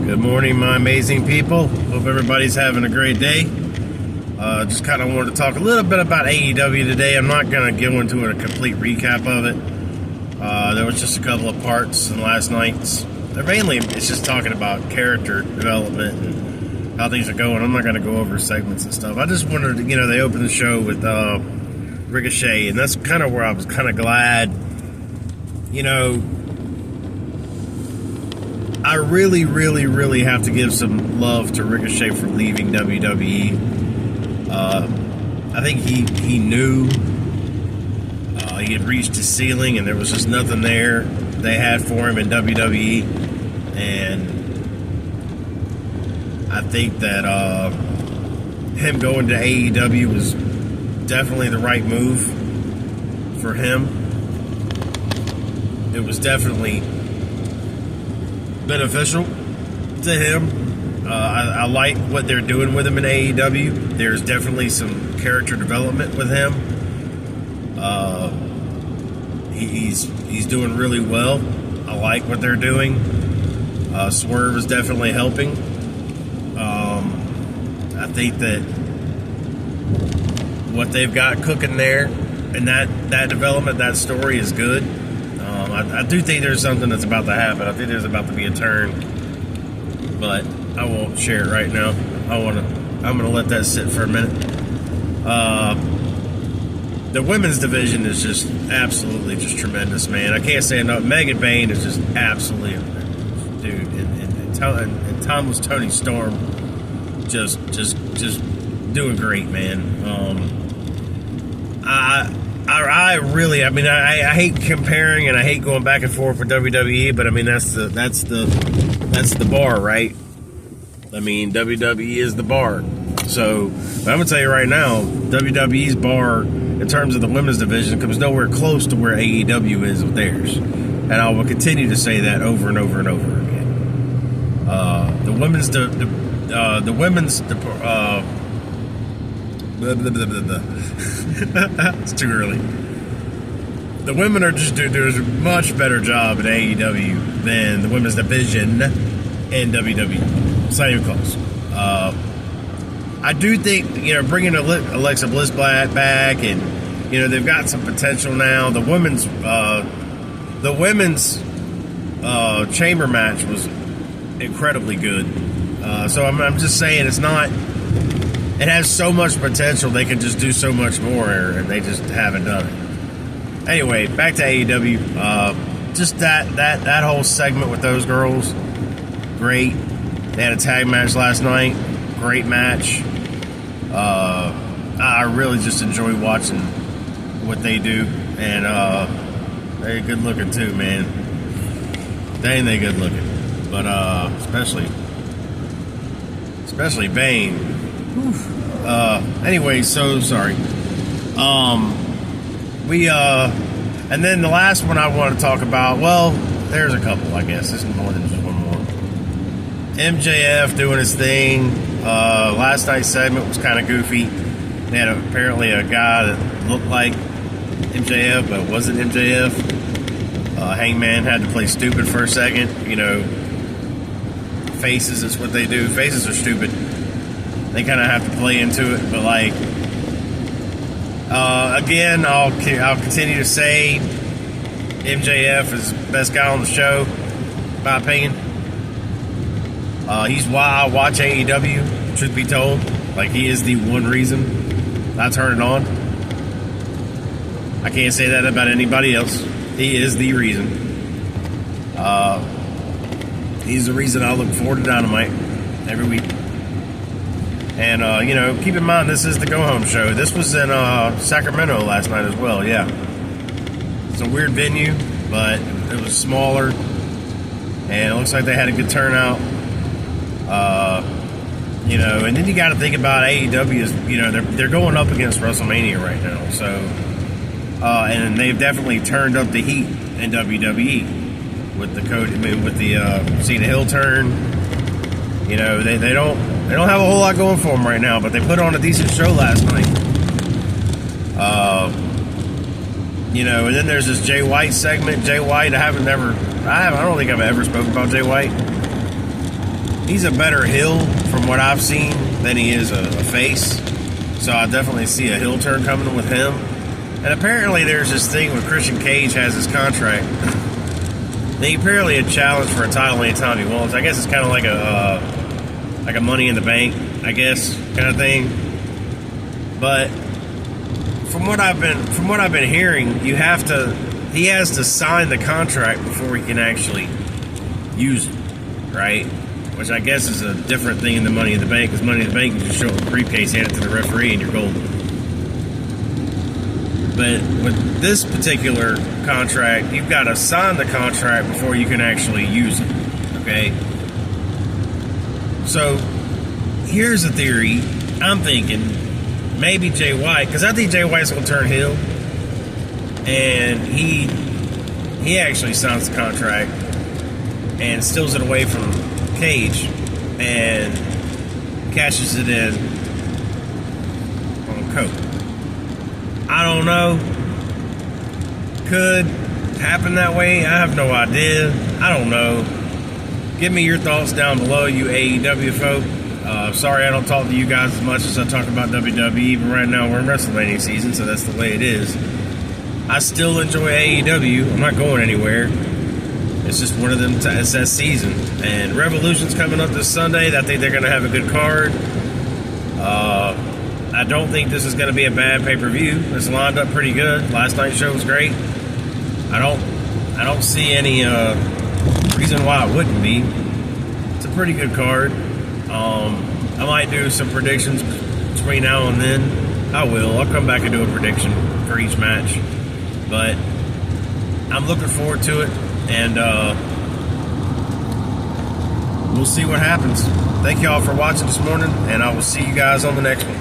Good morning, my amazing people. Hope everybody's having a great day. Just kind of wanted to talk a little bit about AEW today. I'm not going to go into a complete recap of it. There was just a couple of parts in last night's. Mainly, it's just talking about character development and how things are going. I'm not going to go over segments and stuff. I just wanted to, they opened the show with Ricochet, and that's kind of where I was kind of glad, I really, really, really have to give some love to Ricochet for leaving WWE. I think he knew he had reached his ceiling, and there was just nothing there they had for him in WWE. And I think that him going to AEW was definitely the right move for him. It was definitely beneficial to him. I like what they're doing with him in AEW. There's definitely some character development with him. He's doing really well. I like what they're doing. Swerve is definitely helping. I think that what they've got cooking there and that development, that story is good. I do think there's something that's about to happen. I think there's about to be a turn, but I won't share it right now. I'm gonna let that sit for a minute. The women's division is just absolutely just tremendous, man. I can't say enough. Megan Bayne is just absolutely, dude, and Thomas Tony Storm just doing great, man. I hate comparing and I hate going back and forth with WWE, but I mean that's the bar, right? I mean WWE is the bar. So I'm gonna tell you right now, WWE's bar in terms of the women's division comes nowhere close to where AEW is with theirs, and I will continue to say that over and over and over again. The women's it's too early. The women are just doing a much better job at AEW than the women's division in WWE. It's not even close. I do think, bringing Alexa Bliss back, and, they've got some potential now. The women's chamber match was incredibly good. So I'm just saying it has so much potential. They can just do so much more, and they just haven't done it. Anyway, back to AEW. Just that whole segment with those girls, great. They had a tag match last night. Great match. I really just enjoy watching what they do, and they're good looking too, man. Dang, they good looking, but especially Bane. Anyway, so sorry. And then the last one I want to talk about. Well, there's a couple, I guess. This is more than just one more. MJF doing his thing. Last night's segment was kind of goofy. They had apparently a guy that looked like MJF, but wasn't MJF. Hangman had to play stupid for a second. Faces is what they do. Faces are stupid. They kind of have to play into it, but again, I'll continue to say MJF is the best guy on the show, in my opinion. He's why I watch AEW, truth be told. He is the one reason I turn it on. I can't say that about anybody else. He is the reason. He's the reason I look forward to Dynamite every week. And, keep in mind, this is the go-home show. This was in Sacramento last night as well, yeah. It's a weird venue, but it was smaller. And it looks like they had a good turnout. And then you got to think about AEW is, they're going up against WrestleMania right now. So, and they've definitely turned up the heat in WWE with the Cena Hill turn. They don't have a whole lot going for them right now, but they put on a decent show last night. And then there's this Jay White segment. Jay White, I don't think I've ever spoken about Jay White. he's a better heel from what I've seen than he is a face. So I definitely see a heel turn coming with him. And apparently there's this thing where Christian Cage has his contract. He apparently had challenged for a title anytime he wants. I guess it's kind of like a Money in the Bank, I guess, kind of thing. But from what I've been hearing, he has to sign the contract before he can actually use it, right? Which I guess is a different thing in the Money in the Bank, because Money in the Bank, you just show up a briefcase, hand it to the referee, and you're golden. But with this particular contract, you've got to sign the contract before you can actually use it, okay? So, here's a theory. I'm thinking maybe Jay White, because I think Jay White's going to turn heel, and he actually signs the contract and steals it away from Cage and cashes it in on Coke. I don't know. Could happen that way. I have no idea. I don't know. Give me your thoughts down below, you AEW folk. Sorry I don't talk to you guys as much as I talk about WWE, but right now we're in WrestleMania season, so that's the way it is. I still enjoy AEW. I'm not going anywhere. It's just one of them. It's that season, and Revolution's coming up this Sunday. I think they're going to have a good card. I don't think this is going to be a bad pay-per-view. It's lined up pretty good. Last night's show was great. I don't see any reason why it wouldn't be. It's a pretty good card. I might do some predictions between now and then. I will. I'll come back and do a prediction for each match. But I'm looking forward to it. And we'll see what happens. Thank you all for watching this morning, and I will see you guys on the next one.